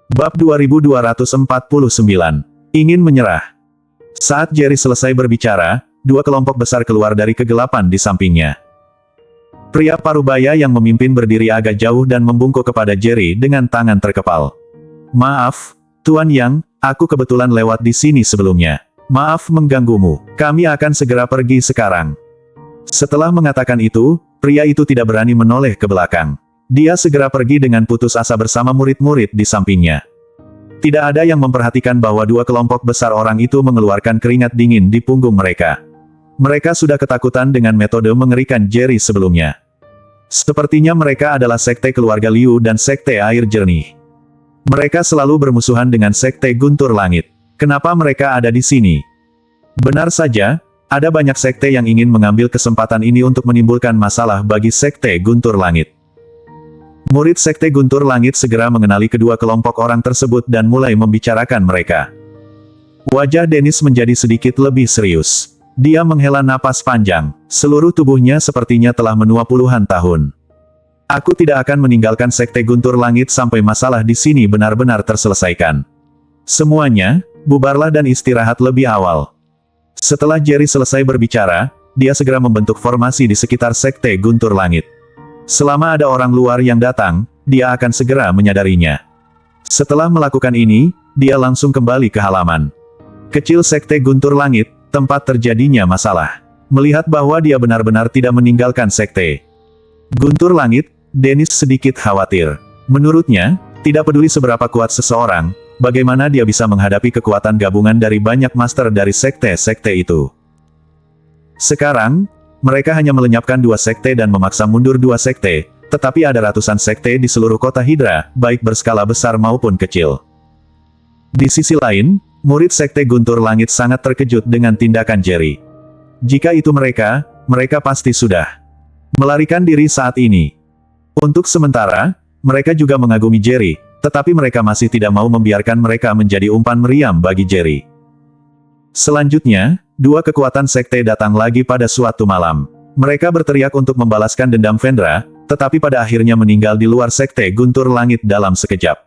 Bab 2249. Ingin menyerah. Saat Jerry selesai berbicara, dua kelompok besar keluar dari kegelapan di sampingnya. Pria parubaya yang memimpin berdiri agak jauh dan membungkuk kepada Jerry dengan tangan terkepal. "Maaf, Tuan Yang, aku kebetulan lewat di sini sebelumnya. Maaf mengganggumu, kami akan segera pergi sekarang." Setelah mengatakan itu, pria itu tidak berani menoleh ke belakang. Dia segera pergi dengan putus asa bersama murid-murid di sampingnya. Tidak ada yang memperhatikan bahwa dua kelompok besar orang itu mengeluarkan keringat dingin di punggung mereka. Mereka sudah ketakutan dengan metode mengerikan Jerry sebelumnya. Sepertinya mereka adalah sekte keluarga Liu dan sekte air jernih. Mereka selalu bermusuhan dengan sekte Guntur Langit. Kenapa mereka ada di sini? Benar saja, ada banyak sekte yang ingin mengambil kesempatan ini untuk menimbulkan masalah bagi sekte Guntur Langit. Murid sekte Guntur Langit segera mengenali kedua kelompok orang tersebut dan mulai membicarakan mereka. Wajah Dennis menjadi sedikit lebih serius. Dia menghela napas panjang. Seluruh tubuhnya sepertinya telah menua puluhan tahun. "Aku tidak akan meninggalkan sekte Guntur Langit sampai masalah di sini benar-benar terselesaikan. Semuanya, bubarlah dan istirahat lebih awal." Setelah Jerry selesai berbicara, dia segera membentuk formasi di sekitar sekte Guntur Langit. Selama ada orang luar yang datang, dia akan segera menyadarinya. Setelah melakukan ini, dia langsung kembali ke halaman kecil sekte Guntur Langit, tempat terjadinya masalah. Melihat bahwa dia benar-benar tidak meninggalkan sekte Guntur Langit, Dennis sedikit khawatir. Menurutnya, tidak peduli seberapa kuat seseorang, bagaimana dia bisa menghadapi kekuatan gabungan dari banyak master dari sekte-sekte itu. Sekarang, mereka hanya melenyapkan dua sekte dan memaksa mundur dua sekte, tetapi ada ratusan sekte di seluruh kota Hydra, baik berskala besar maupun kecil. Di sisi lain, murid sekte Guntur Langit sangat terkejut dengan tindakan Jerry. Jika itu mereka pasti sudah melarikan diri saat ini. Untuk sementara, mereka juga mengagumi Jerry, tetapi mereka masih tidak mau membiarkan mereka menjadi umpan meriam bagi Jerry. Selanjutnya, dua kekuatan sekte datang lagi pada suatu malam. Mereka berteriak untuk membalaskan dendam Vendra, tetapi pada akhirnya meninggal di luar sekte Guntur Langit dalam sekejap.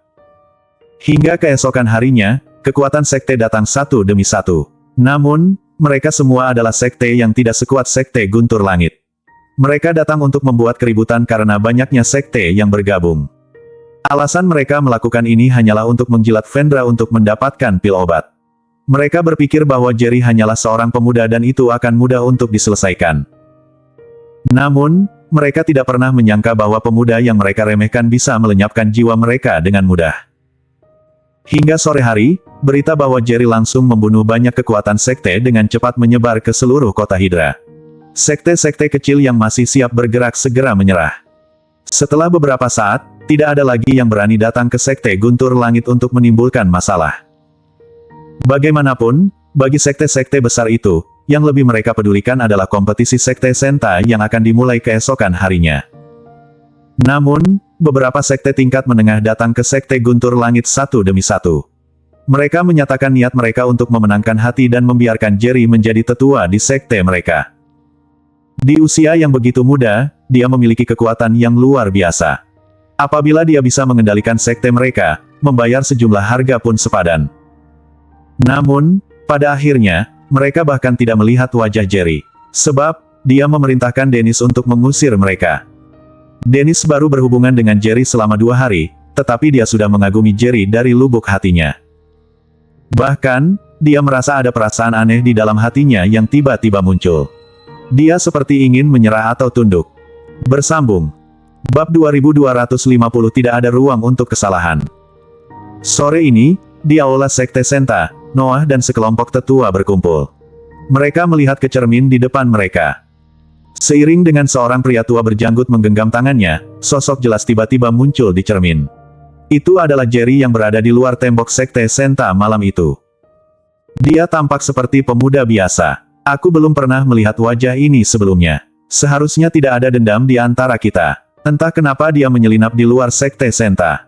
Hingga keesokan harinya, kekuatan sekte datang satu demi satu. Namun, mereka semua adalah sekte yang tidak sekuat sekte Guntur Langit. Mereka datang untuk membuat keributan karena banyaknya sekte yang bergabung. Alasan mereka melakukan ini hanyalah untuk menjilat Vendra untuk mendapatkan pil obat. Mereka berpikir bahwa Jerry hanyalah seorang pemuda dan itu akan mudah untuk diselesaikan. Namun, mereka tidak pernah menyangka bahwa pemuda yang mereka remehkan bisa melenyapkan jiwa mereka dengan mudah. Hingga sore hari, berita bahwa Jerry langsung membunuh banyak kekuatan sekte dengan cepat menyebar ke seluruh kota Hydra. Sekte-sekte kecil yang masih siap bergerak segera menyerah. Setelah beberapa saat, tidak ada lagi yang berani datang ke sekte Guntur Langit untuk menimbulkan masalah. Bagaimanapun, bagi sekte-sekte besar itu, yang lebih mereka pedulikan adalah kompetisi sekte Senta yang akan dimulai keesokan harinya. Namun, beberapa sekte tingkat menengah datang ke sekte Guntur Langit satu demi satu. Mereka menyatakan niat mereka untuk memenangkan hati dan membiarkan Jerry menjadi tetua di sekte mereka. Di usia yang begitu muda, dia memiliki kekuatan yang luar biasa. Apabila dia bisa mengendalikan sekte mereka, membayar sejumlah harga pun sepadan. Namun, pada akhirnya, mereka bahkan tidak melihat wajah Jerry. Sebab, dia memerintahkan Dennis untuk mengusir mereka. Dennis baru berhubungan dengan Jerry selama 2 hari, tetapi dia sudah mengagumi Jerry dari lubuk hatinya. Bahkan, dia merasa ada perasaan aneh di dalam hatinya yang tiba-tiba muncul. Dia seperti ingin menyerah atau tunduk. Bersambung. Bab 2250 tidak ada ruang untuk kesalahan. Sore ini, di aula sekte Senta, Noah dan sekelompok tetua berkumpul. Mereka melihat ke cermin di depan mereka. Seiring dengan seorang pria tua berjanggut menggenggam tangannya, sosok jelas tiba-tiba muncul di cermin. Itu adalah Jerry yang berada di luar tembok sekte Senta malam itu. Dia tampak seperti pemuda biasa. Aku belum pernah melihat wajah ini sebelumnya. Seharusnya tidak ada dendam di antara kita. Entah kenapa dia menyelinap di luar sekte Senta.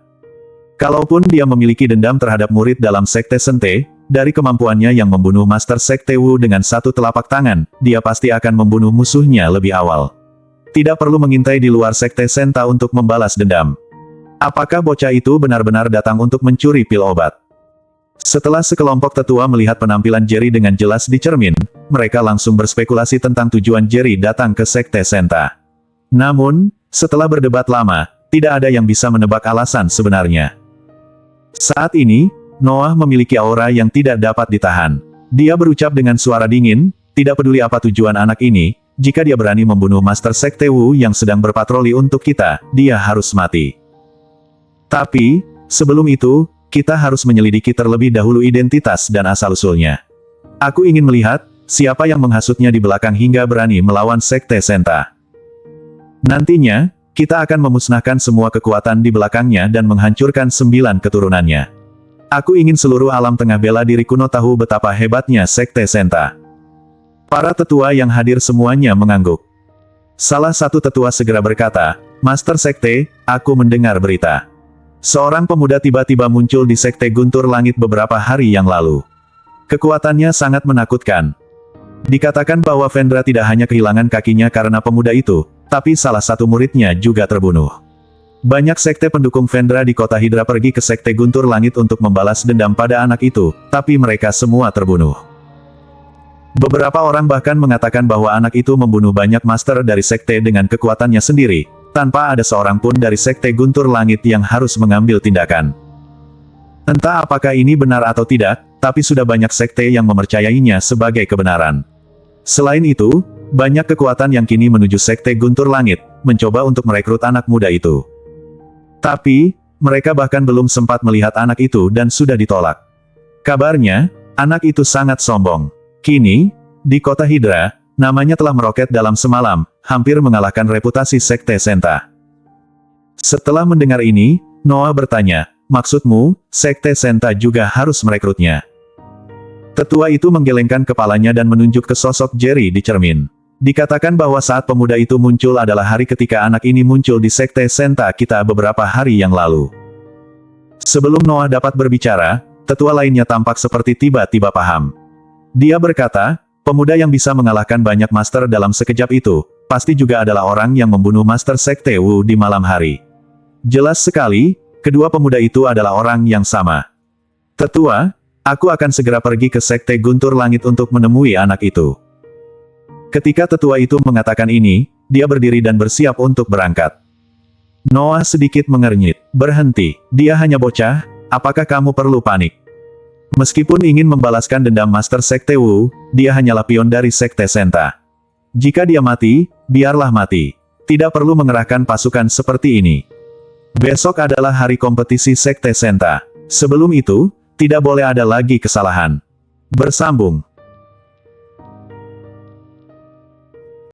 Kalaupun dia memiliki dendam terhadap murid dalam sekte Sente, dari kemampuannya yang membunuh Master Sekte Wu dengan satu telapak tangan, dia pasti akan membunuh musuhnya lebih awal. Tidak perlu mengintai di luar sekte Senta untuk membalas dendam. Apakah bocah itu benar-benar datang untuk mencuri pil obat? Setelah sekelompok tetua melihat penampilan Jerry dengan jelas di cermin, mereka langsung berspekulasi tentang tujuan Jerry datang ke Sekte Senta. Namun, setelah berdebat lama, tidak ada yang bisa menebak alasan sebenarnya. Saat ini, Noah memiliki aura yang tidak dapat ditahan. Dia berucap dengan suara dingin, tidak peduli apa tujuan anak ini, jika dia berani membunuh Master Sekte Wu yang sedang berpatroli untuk kita, dia harus mati. Tapi, sebelum itu, kita harus menyelidiki terlebih dahulu identitas dan asal-usulnya. Aku ingin melihat, siapa yang menghasutnya di belakang hingga berani melawan Sekte Senta. Nantinya, kita akan memusnahkan semua kekuatan di belakangnya dan menghancurkan 9 keturunannya. Aku ingin seluruh alam tengah bela diri kuno tahu betapa hebatnya Sekte Senta. Para tetua yang hadir semuanya mengangguk. Salah satu tetua segera berkata, Master Sekte, aku mendengar berita. Seorang pemuda tiba-tiba muncul di Sekte Guntur Langit beberapa hari yang lalu. Kekuatannya sangat menakutkan. Dikatakan bahwa Vendra tidak hanya kehilangan kakinya karena pemuda itu, tapi salah satu muridnya juga terbunuh. Banyak sekte pendukung Vendra di kota Hydra pergi ke Sekte Guntur Langit untuk membalas dendam pada anak itu, tapi mereka semua terbunuh. Beberapa orang bahkan mengatakan bahwa anak itu membunuh banyak master dari sekte dengan kekuatannya sendiri, tanpa ada seorang pun dari Sekte Guntur Langit yang harus mengambil tindakan. Entah apakah ini benar atau tidak, tapi sudah banyak sekte yang mempercayainya sebagai kebenaran. Selain itu, banyak kekuatan yang kini menuju Sekte Guntur Langit, mencoba untuk merekrut anak muda itu. Tapi, mereka bahkan belum sempat melihat anak itu dan sudah ditolak. Kabarnya, anak itu sangat sombong. Kini, di kota Hydra, namanya telah meroket dalam semalam, hampir mengalahkan reputasi Sekte Senta. Setelah mendengar ini, Noah bertanya, maksudmu, Sekte Senta juga harus merekrutnya? Tetua itu menggelengkan kepalanya dan menunjuk ke sosok Jerry di cermin. Dikatakan bahwa saat pemuda itu muncul adalah hari ketika anak ini muncul di Sekte Senta kita beberapa hari yang lalu. Sebelum Noah dapat berbicara, tetua lainnya tampak seperti tiba-tiba paham. Dia berkata, pemuda yang bisa mengalahkan banyak master dalam sekejap itu, pasti juga adalah orang yang membunuh Master Sekte Wu di malam hari. Jelas sekali, kedua pemuda itu adalah orang yang sama. Tetua, aku akan segera pergi ke Sekte Guntur Langit untuk menemui anak itu. Ketika tetua itu mengatakan ini, dia berdiri dan bersiap untuk berangkat. Noah sedikit mengernyit. Berhenti, dia hanya bocah, apakah kamu perlu panik? Meskipun ingin membalaskan dendam Master Sekte Wu, dia hanyalah pion dari Sekte Senta. Jika dia mati, biarlah mati. Tidak perlu mengerahkan pasukan seperti ini. Besok adalah hari kompetisi Sekte Senta. Sebelum itu, tidak boleh ada lagi kesalahan. Bersambung.